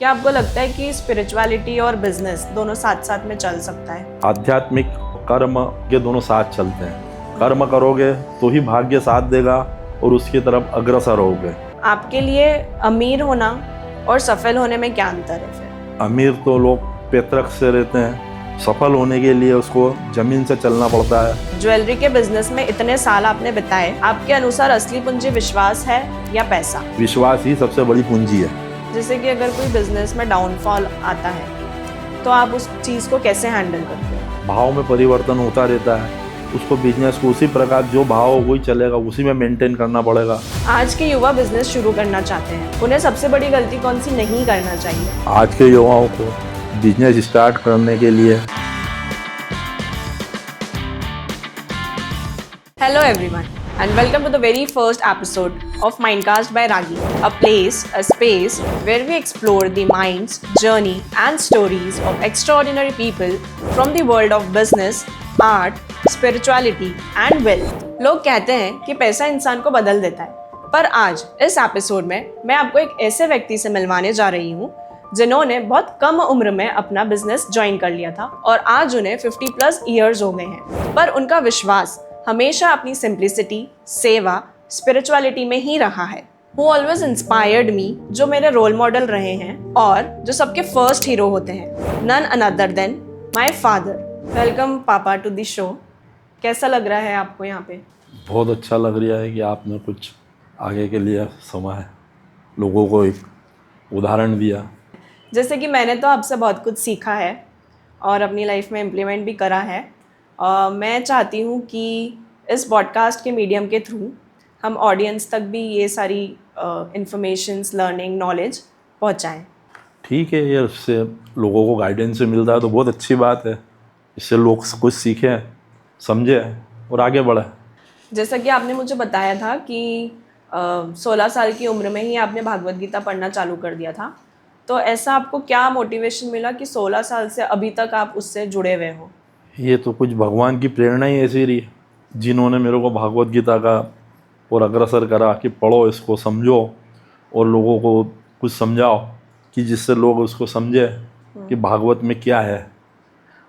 क्या आपको लगता है कि स्पिरिचुअलिटी और बिजनेस दोनों साथ साथ में चल सकता है? आध्यात्मिक कर्म ये दोनों साथ चलते हैं। कर्म करोगे तो ही भाग्य साथ देगा और उसकी तरफ अग्रसर होगे। आपके लिए अमीर होना और सफल होने में क्या अंतर है फिर? अमीर तो लोग पैतृक से रहते हैं, सफल होने के लिए उसको जमीन से चलना पड़ता है। ज्वेलरी के बिजनेस में इतने साल आपने बिताए, आपके अनुसार असली पूंजी विश्वास है या पैसा? विश्वास ही सबसे बड़ी पूंजी है। जैसे कि अगर कोई बिजनेस में डाउनफॉल आता है तो आप उस चीज को कैसे हैंडल करते हो? भाव में परिवर्तन होता रहता है, उसको बिजनेस को उसी प्रकार जो भाव हो वही चलेगा, उसी में मेंटेन करना पड़ेगा। आज के युवा बिजनेस शुरू करना चाहते हैं, उन्हें सबसे बड़ी गलती कौन सी नहीं करना चाहिए? आज के युवाओं को बिजनेस स्टार्ट करने के लिए Hello everyone and welcome to the very first episode of Mindcast by Ragi, a space where we explore the minds, journey and stories of extraordinary people from the world of business, art, spirituality and wealth. लोग कहते हैं कि पैसा इंसान को बदल देता है, पर आज इस एपिसोड में मैं आपको एक ऐसे व्यक्ति से मिलवाने जा रही हूँ जिन्होंने बहुत कम उम्र में अपना बिजनेस ज्वाइन कर लिया था और आज उन्हें 50+ ईयर्स हो गए हैं, पर उनका विश्वास हमेशा अपनी सिंप्लिसिटी, सेवा, स्पिरिचुअलिटी में ही रहा है। Who always inspired me, जो मेरे रोल मॉडल रहे हैं और जो सबके फर्स्ट हीरो होते हैं, none another than my father. Welcome पापा to the show. कैसा लग रहा है आपको यहाँ पे? बहुत अच्छा लग रहा है कि आपने कुछ आगे के लिए समय है, लोगों को एक उदाहरण दिया। जैसे कि मैंने तो आपसे बहुत कुछ सीखा है और अपनी लाइफ में इम्प्लीमेंट भी करा है। मैं चाहती हूँ कि इस पॉडकास्ट के मीडियम के थ्रू हम ऑडियंस तक भी ये सारी इंफॉर्मेशंस, लर्निंग, नॉलेज पहुँचाएँ। ठीक है, ये इससे लोगों को गाइडेंस मिलता है तो बहुत अच्छी बात है। इससे लोग कुछ सीखें, समझें और आगे बढ़े। जैसा कि आपने मुझे बताया था कि 16 साल की उम्र में ही आपने भागवत गीता पढ़ना चालू कर दिया था, तो ऐसा आपको क्या मोटिवेशन मिला कि 16 साल से अभी तक आप उससे जुड़े हुए हो? ये तो कुछ भगवान की प्रेरणा ही ऐसी रही, जिन्होंने मेरे को भागवत गीता का और अग्रसर करा कि पढ़ो, इसको समझो और लोगों को कुछ समझाओ कि जिससे लोग उसको समझे कि भागवत में क्या है।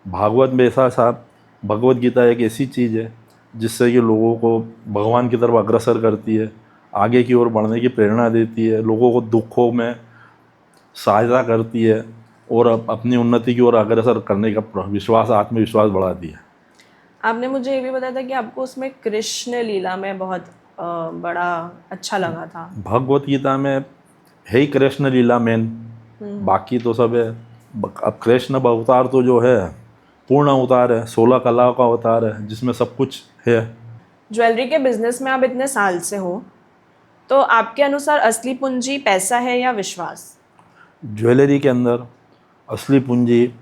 भागवत में ऐसा साहब, भगवत गीता एक ऐसी चीज़ है जिससे कि लोगों को भगवान की तरफ अग्रसर करती है, आगे की ओर बढ़ने की प्रेरणा देती है, लोगों को दुखों में सहायता करती है और अपनी उन्नति की ओर अग्रसर करने का विश्वास, आत्मविश्वास बढ़ाती है। आपने मुझे ये भी बताया था कि आपको उसमें कृष्ण लीला में बहुत बड़ा अच्छा लगा था। भगवत गीता में है ही कृष्ण लीला मेन, बाकी तो सब है। अब कृष्ण अवतार तो जो है पूर्ण अवतार है, 16 कलाओं का अवतार है जिसमें सब कुछ है। ज्वेलरी के बिजनेस में आप इतने साल से हो, तो आपके अनुसार असली पूंजी पैसा है या विश्वास? ज्वेलरी के अंदर असली पूंजी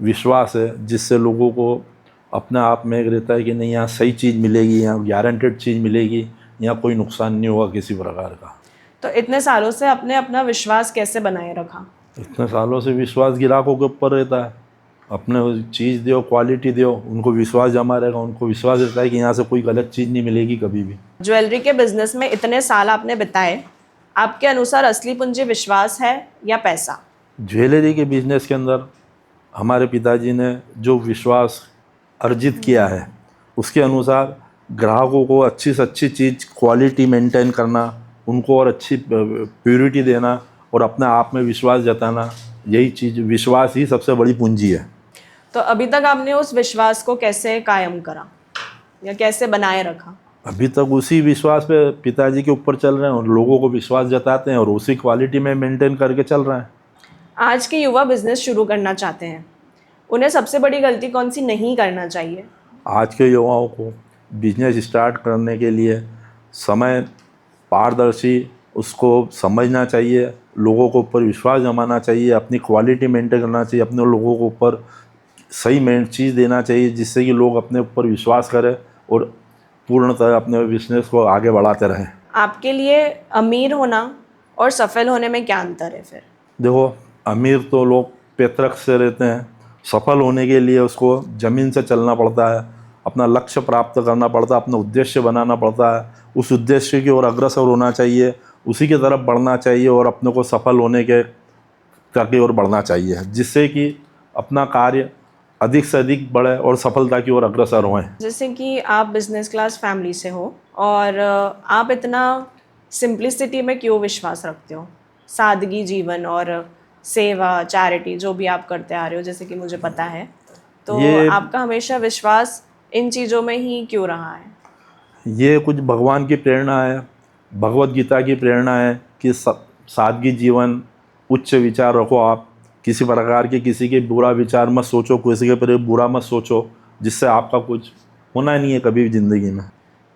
विश्वास है, जिससे लोगों को अपने आप में एक रहता है कि नहीं, यहाँ सही चीज़ मिलेगी, यहाँ गारंटेड चीज़ मिलेगी, यहाँ कोई नुकसान नहीं होगा किसी प्रकार का। तो इतने सालों से आपने अपना विश्वास कैसे बनाए रखा? इतने सालों से विश्वास ग्राहकों के ऊपर रहता है। अपने चीज़ दो, क्वालिटी दो, उनको विश्वास जमा रहेगा, उनको विश्वास रहता है कि यहाँ से कोई गलत चीज़ नहीं मिलेगी कभी भी। ज्वेलरी के बिजनेस में इतने साल आपने बिताए, आपके अनुसार असली पूंजी विश्वास है या पैसा? ज्वेलरी के बिजनेस के अंदर हमारे पिताजी ने जो विश्वास अर्जित किया है, उसके अनुसार ग्राहकों को अच्छी से अच्छी चीज़, क्वालिटी मेंटेन करना, उनको और अच्छी प्योरिटी देना और अपने आप में विश्वास जताना, यही चीज़, विश्वास ही सबसे बड़ी पूंजी है। तो अभी तक आपने उस विश्वास को कैसे कायम करा या कैसे बनाए रखा? अभी तक उसी विश्वास पे पिताजी के ऊपर चल रहे हैं और लोगों को विश्वास जताते हैं और उसी क्वालिटी में मेंटेन करके चल रहे हैं। आज के युवा बिजनेस शुरू करना चाहते हैं, उन्हें सबसे बड़ी गलती कौन सी नहीं करना चाहिए? आज के युवाओं को बिजनेस स्टार्ट करने के लिए समय पारदर्शी, उसको समझना चाहिए, लोगों को ऊपर विश्वास जमाना चाहिए, अपनी क्वालिटी मेंटेन करना चाहिए, अपने लोगों को ऊपर सही चीज़ देना चाहिए जिससे कि लोग अपने ऊपर विश्वास करें और पूर्णतः अपने बिजनेस को आगे बढ़ाते रहें। आपके लिए अमीर होना और सफल होने में क्या अंतर है फिर? देखो, अमीर तो लोग पैतृक से रहते हैं, सफल होने के लिए उसको ज़मीन से चलना पड़ता है, अपना लक्ष्य प्राप्त करना पड़ता है, अपना उद्देश्य बनाना पड़ता है, उस उद्देश्य की ओर अग्रसर होना चाहिए, उसी की तरफ बढ़ना चाहिए और अपने को सफल होने के की ओर बढ़ना चाहिए, जिससे कि अपना कार्य अधिक से अधिक बढ़े और सफलता की ओर अग्रसर हों। जैसे कि आप बिजनेस क्लास फैमिली से हो और आप इतना सिंप्लिसिटी में क्यों विश्वास रखते हो? सादगी जीवन और सेवा, चैरिटी जो भी आप करते आ रहे हो, जैसे कि मुझे पता है, तो ये आपका हमेशा विश्वास इन चीज़ों में ही क्यों रहा है? ये कुछ भगवान की प्रेरणा है, भगवत गीता की प्रेरणा है कि सादगी जीवन, उच्च विचार रखो आप, किसी प्रकार के किसी के बुरा विचार मत सोचो, किसी के प्रति बुरा मत सोचो, जिससे आपका कुछ होना नहीं है कभी भी ज़िंदगी में।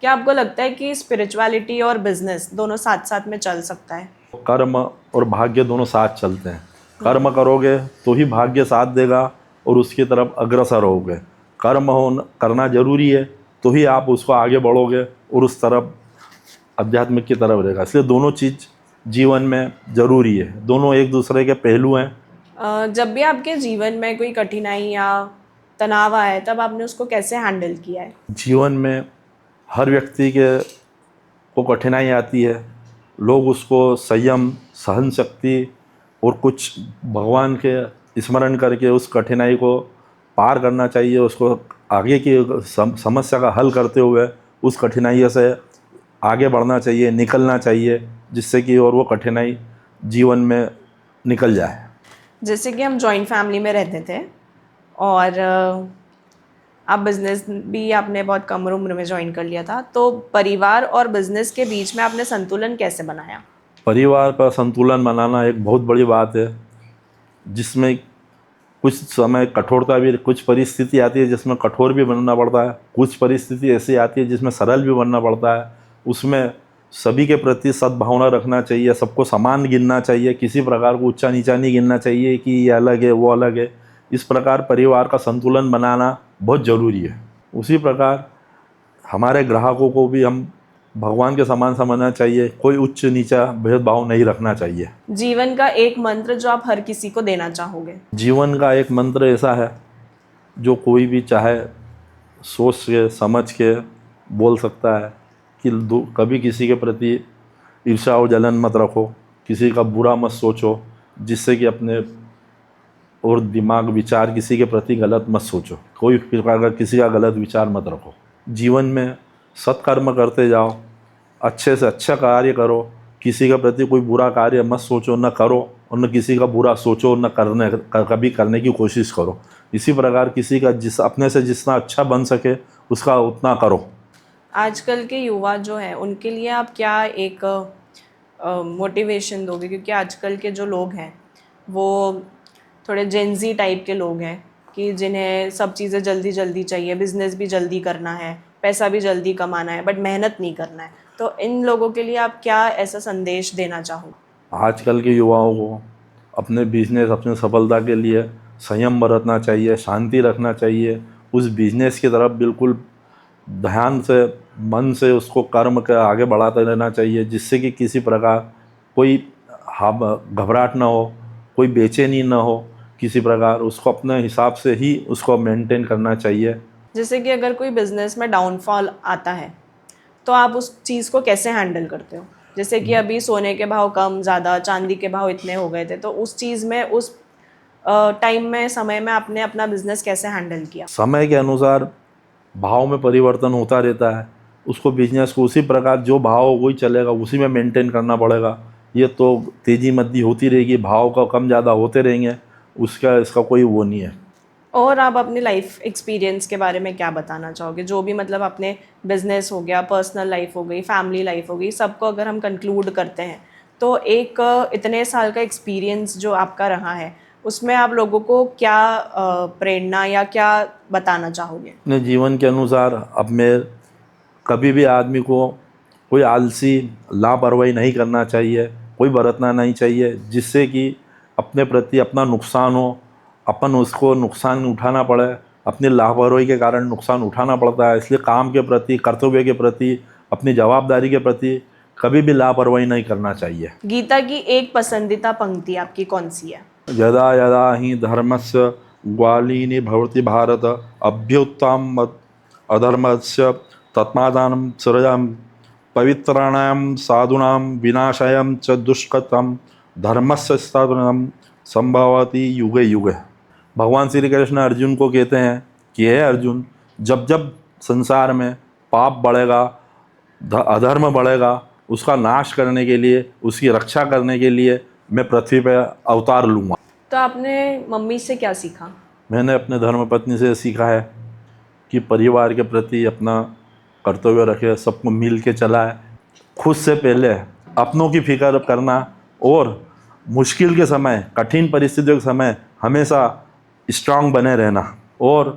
क्या आपको लगता है कि स्पिरिचुअलिटी और बिजनेस दोनों साथ साथ में चल सकता है? कर्म और भाग्य दोनों साथ चलते हैं। कर्म करोगे तो ही भाग्य साथ देगा और उसकी तरफ अग्रसर होगे। कर्म करना जरूरी है, तो ही आप उसको आगे बढ़ोगे और उस तरफ आध्यात्मिक की तरफ रहेगा। इसलिए दोनों चीज़ जीवन में ज़रूरी है, दोनों एक दूसरे के पहलू हैं। जब भी आपके जीवन में कोई कठिनाई या तनाव आया है, तब आपने उसको कैसे हैंडल किया है? जीवन में हर व्यक्ति के को कठिनाई आती है, लोग उसको संयम, सहन शक्ति और कुछ भगवान के स्मरण करके उस कठिनाई को पार करना चाहिए। उसको आगे की समस्या का हल करते हुए उस कठिनाई से आगे बढ़ना चाहिए, निकलना चाहिए, जिससे कि और वो कठिनाई जीवन में निकल जाए। जैसे कि हम जॉइंट फैमिली में रहते थे और आप बिजनेस भी आपने बहुत कम उम्र में ज्वाइन कर लिया था, तो परिवार और बिजनेस के बीच में आपने संतुलन कैसे बनाया? परिवार का संतुलन बनाना एक बहुत बड़ी बात है, जिसमें कुछ समय कठोरता भी, कुछ परिस्थिति आती है जिसमें कठोर भी बनना पड़ता है, कुछ परिस्थिति ऐसी आती है जिसमें सरल भी बनना पड़ता है। उसमें सभी के प्रति सद्भावना रखना चाहिए, सबको समान गिनना चाहिए, किसी प्रकार को ऊंचा नीचा नहीं गिनना चाहिए कि ये अलग है वो अलग है। इस प्रकार परिवार का संतुलन बनाना बहुत ज़रूरी है। उसी प्रकार हमारे ग्राहकों को भी हम भगवान के समान समझना चाहिए, कोई उच्च नीचा भेदभाव नहीं रखना चाहिए। जीवन का एक मंत्र जो आप हर किसी को देना चाहोगे? जीवन का एक मंत्र ऐसा है जो कोई भी चाहे सोच के समझ के बोल सकता है कि कभी किसी के प्रति ईर्ष्या और जलन मत रखो, किसी का बुरा मत सोचो, जिससे कि अपने और दिमाग विचार किसी के प्रति गलत मत सोचो, कोई प्रकार का किसी का गलत विचार मत रखो। जीवन में सत्कर्म करते जाओ, अच्छे से अच्छा कार्य करो, किसी के प्रति कोई बुरा कार्य मत सोचो, न करो, और न किसी का बुरा सोचो, न कभी करने की कोशिश करो। इसी प्रकार किसी का अपने से जितना अच्छा बन सके उसका उतना करो। आजकल के युवा जो हैं उनके लिए आप क्या एक मोटिवेशन दोगे? क्योंकि आजकल के जो लोग हैं वो थोड़े जेनजी टाइप के लोग हैं कि जिन्हें सब चीज़ें जल्दी जल्दी चाहिए, बिजनेस भी जल्दी करना है, पैसा भी जल्दी कमाना है, बट मेहनत नहीं करना है। तो इन लोगों के लिए आप क्या ऐसा संदेश देना चाहो? आजकल के युवाओं को अपने बिजनेस, अपनी सफलता के लिए संयम बरतना चाहिए, शांति रखना चाहिए, उस बिजनेस की तरफ बिल्कुल ध्यान से, मन से उसको कर्म के आगे बढ़ाते रहना चाहिए, जिससे कि किसी प्रकार कोई घबराहट ना हो, कोई बेचैनी ना हो, किसी प्रकार उसको अपने हिसाब से ही उसको मेंटेन करना चाहिए। जैसे कि अगर कोई बिजनेस में डाउनफॉल आता है तो आप उस चीज़ को कैसे हैंडल करते हो? जैसे कि अभी सोने के भाव कम ज़्यादा, चांदी के भाव इतने हो गए थे, तो उस चीज़ में, उस टाइम में, समय में आपने अपना बिजनेस कैसे हैंडल किया? समय के अनुसार भाव में परिवर्तन होता रहता है, उसको बिजनेस को उसी प्रकार जो भाव वही चलेगा, उसी में मेंटेन करना पड़ेगा। ये तो तेज़ी मद्दी होती रहेगी, भाव का कम ज़्यादा होते रहेंगे, उसका इसका कोई वो नहीं है। और आप अपनी लाइफ एक्सपीरियंस के बारे में क्या बताना चाहोगे? जो भी मतलब अपने बिजनेस हो गया, पर्सनल लाइफ हो गई, फैमिली लाइफ हो गई, सबको अगर हम कंक्लूड करते हैं तो एक इतने साल का एक्सपीरियंस जो आपका रहा है उसमें आप लोगों को क्या प्रेरणा या क्या बताना चाहोगे? अपने जीवन के अनुसार अब मैं कभी भी आदमी को कोई आलसी लापरवाही नहीं करना चाहिए, कोई बरतना नहीं चाहिए, जिससे कि अपने प्रति अपना नुकसान हो, अपन उसको नुकसान उठाना पड़े, अपनी लापरवाही के कारण नुकसान उठाना पड़ता है। इसलिए काम के प्रति, कर्तव्य के प्रति, अपनी जवाबदारी के प्रति कभी भी लापरवाही नहीं करना चाहिए। गीता की एक पसंदीदा पंक्ति आपकी कौन सी है? यदा यदा हि धर्मस्य ग्लानिर्भवति भवति भारत अभ्युत्थानम् अधर्मस्य तस्मादानीं सृजामि पवित्राणां साधूनां विनाशाय च दुष्कृतं धर्मस्य स्थापनं संभवती युगे युगे। भगवान श्री कृष्ण अर्जुन को कहते हैं कि हे अर्जुन, जब जब संसार में पाप बढ़ेगा, अधर्म बढ़ेगा, उसका नाश करने के लिए, उसकी रक्षा करने के लिए मैं पृथ्वी पर अवतार लूँगा। तो आपने मम्मी से क्या सीखा? मैंने अपने धर्मपत्नी से सीखा है कि परिवार के प्रति अपना कर्तव्य रखे, सबको मिल के चलाए, खुद से पहले अपनों की फिक्र करना और मुश्किल के समय, कठिन परिस्थितियों के समय हमेशा स्ट्रांग बने रहना। और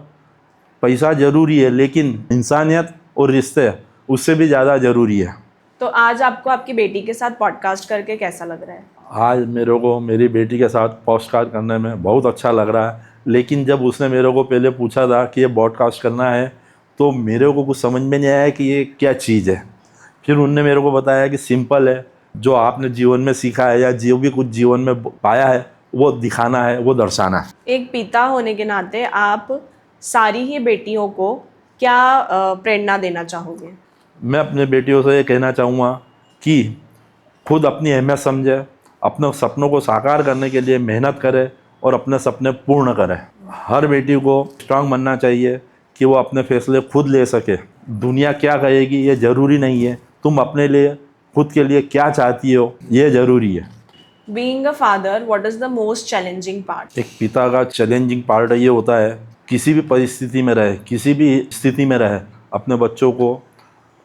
पैसा ज़रूरी है, लेकिन इंसानियत और रिश्ते उससे भी ज़्यादा ज़रूरी है। तो आज आपको आपकी बेटी के साथ पॉडकास्ट करके कैसा लग रहा है? आज मेरे को मेरी बेटी के साथ पॉडकास्ट करने में बहुत अच्छा लग रहा है, लेकिन जब उसने मेरे को पहले पूछा था कि ये पॉडकास्ट करना है, तो मेरे को कुछ समझ में नहीं आया कि ये क्या चीज़ है। फिर उनने मेरे को बताया कि सिंपल है, जो आपने जीवन में सीखा है या जो भी कुछ जीवन में पाया है वो दिखाना है, वो दर्शाना है। एक पिता होने के नाते आप सारी ही बेटियों को क्या प्रेरणा देना चाहोगे? मैं अपने बेटियों से ये कहना चाहूँगा कि खुद अपनी अहमियत समझे, अपने सपनों को साकार करने के लिए मेहनत करे और अपने सपने पूर्ण करे। हर बेटी को स्ट्रांग बनना चाहिए कि वो अपने फैसले खुद ले सके। दुनिया क्या कहेगी ये ज़रूरी नहीं है, तुम अपने लिए, खुद के लिए क्या चाहती हो ये ज़रूरी है। Being a father, what is the most challenging part? एक पिता का चैलेंजिंग पार्ट ये होता है, किसी भी परिस्थिति में रहे, किसी भी स्थिति में रहे, अपने बच्चों को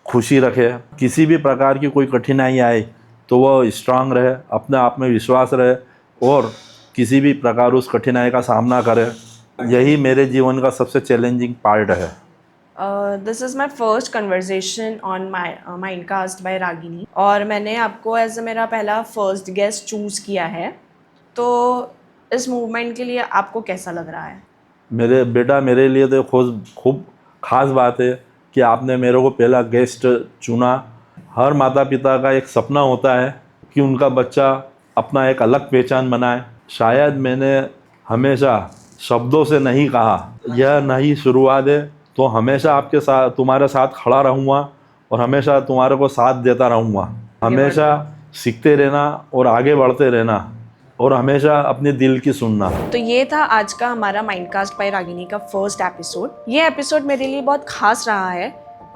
खुशी रखे। किसी भी प्रकार की कोई कठिनाई आए तो वह स्ट्रांग रहे, अपने आप में विश्वास रहे और किसी भी प्रकार उस कठिनाई का सामना करे। यही मेरे जीवन का सबसे चैलेंजिंग पार्ट है। This is my first conversation on Mindcast by Ragini, और मैंने आपको एज मेरा पहला फर्स्ट गेस्ट चूज़ किया है। तो इस मूवमेंट के लिए आपको कैसा लग रहा है? मेरे बेटा, मेरे लिए तो खूब ख़ास बात है कि आपने मेरे को पहला गेस्ट चुना। हर माता पिता का एक सपना होता है कि उनका बच्चा अपना एक अलग पहचान बनाए। शायद मैंने हमेशा शब्दों से नहीं कहा, यह नई शुरुआत है, तो हमेशा आपके साथ, तुम्हारे साथ खड़ा रहूँगा और हमेशा तुम्हारे को साथ देता रहूँगा। हमेशा सीखते रहना और आगे बढ़ते रहना और हमेशा अपने दिल की सुनना। तो ये था आज का हमारा माइंडकास्ट बाय रागिनी का फर्स्ट एपिसोड। ये एपिसोड मेरे लिए बहुत खास रहा है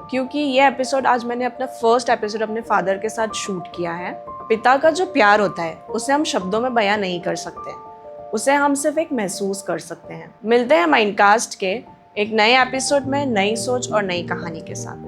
क्योंकि ये एपिसोड आज मैंने अपना फर्स्ट एपिसोड अपने फादर के साथ शूट किया है। पिता का जो प्यार होता है उसे हम शब्दों में बयां नहीं कर सकते, उसे हम सिर्फ एक महसूस कर सकते हैं। मिलते हैं माइंडकास्ट के एक नए एपिसोड में नई सोच और नई कहानी के साथ।